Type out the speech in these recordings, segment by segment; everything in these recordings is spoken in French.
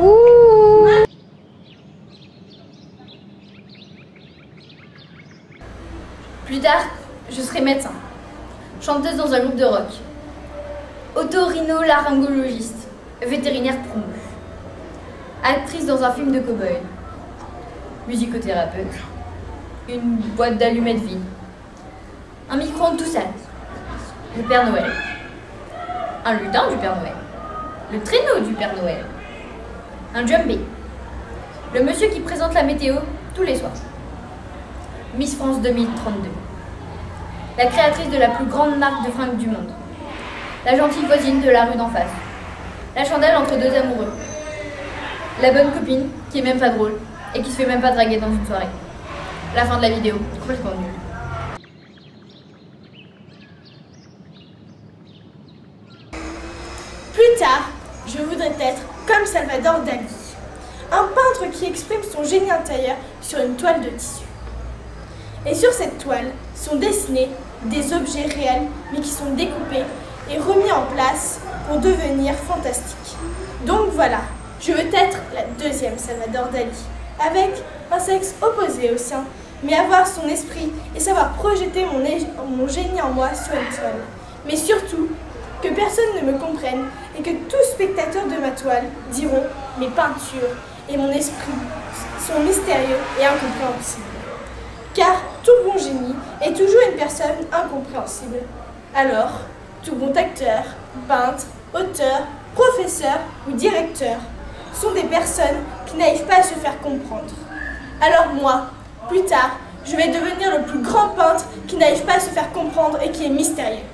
Ouh. Plus tard, je serai médecin, chanteuse dans un groupe de rock, otorhinolaryngologiste, vétérinaire promu, actrice dans un film de cow-boy, musicothérapeute, une boîte d'allumettes vide, un micro-ondes tout sale, le Père Noël, un lutin du Père Noël, le traîneau du Père Noël, un jumbé, le monsieur qui présente la météo tous les soirs, Miss France 2032, la créatrice de la plus grande marque de fringues du monde, la gentille voisine de la rue d'en face, la chandelle entre deux amoureux, la bonne copine qui est même pas drôle et qui se fait même pas draguer dans une soirée. La fin de la vidéo, complètement nulle. Plus tard, je voudrais être comme Salvador Dali, un peintre qui exprime son génie intérieur sur une toile de tissu. Et sur cette toile sont dessinés des objets réels, mais qui sont découpés et remis en place pour devenir fantastiques. Donc voilà, je veux être la deuxième Salvador Dali, avec un sexe opposé au sien, mais avoir son esprit et savoir projeter mon génie en moi sur une toile. Mais surtout, que personne ne me comprenne et que tout spectateur de ma toile diront mes peintures et mon esprit sont mystérieux et incompréhensibles. Car tout bon génie est toujours une personne incompréhensible. Alors, tout bon acteur, peintre, auteur, professeur ou directeur sont des personnes qui n'arrivent pas à se faire comprendre. Alors moi, plus tard, je vais devenir le plus grand peintre qui n'arrive pas à se faire comprendre et qui est mystérieux.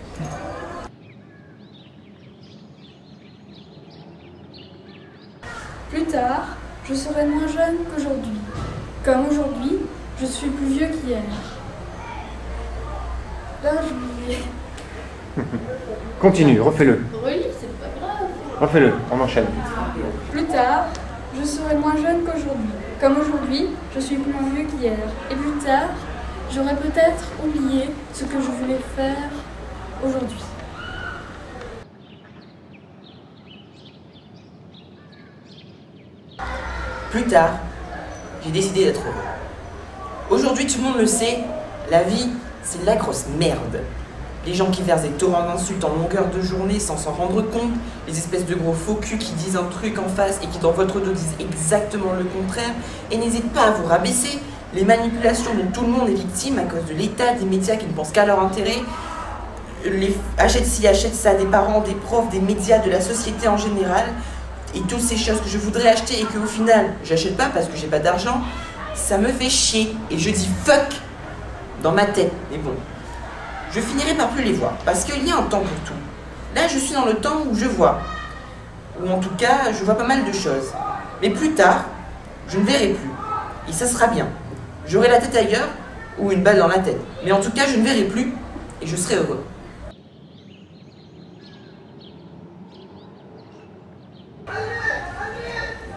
Plus tard, je serai moins jeune qu'aujourd'hui. Comme aujourd'hui, je suis plus vieux qu'hier. Là, j'oubliais. Continue, refais-le. Relis, c'est pas grave. Refais-le, on enchaîne. Plus tard, je serai moins jeune qu'aujourd'hui. Comme aujourd'hui, je suis plus vieux qu'hier. Et plus tard, j'aurai peut-être oublié ce que je voulais faire aujourd'hui. Plus tard, j'ai décidé d'être heureux. Aujourd'hui, tout le monde le sait, la vie, c'est de la grosse merde. Les gens qui versent des torrents d'insultes en longueur de journée sans s'en rendre compte, les espèces de gros faux culs qui disent un truc en face et qui dans votre dos disent exactement le contraire et n'hésitent pas à vous rabaisser, les manipulations dont tout le monde est victime à cause de l'État, des médias qui ne pensent qu'à leur intérêt, les achète ci, achète ça, des parents, des profs, des médias, de la société en général, et toutes ces choses que je voudrais acheter et qu'au final, j'achète pas parce que j'ai pas d'argent, ça me fait chier et je dis fuck dans ma tête. Mais bon, je finirai par plus les voir parce qu'il y a un temps pour tout. Là, je suis dans le temps où je vois, ou en tout cas, je vois pas mal de choses. Mais plus tard, je ne verrai plus et ça sera bien. J'aurai la tête ailleurs ou une balle dans la tête. Mais en tout cas, je ne verrai plus et je serai heureux.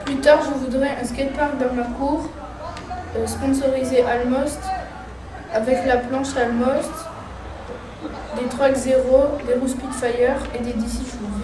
Plus tard, je voudrais un skatepark dans ma cour, sponsorisé Almost, avec la planche Almost, des Truck Zero, des roues Spitfire et des DC Shoes.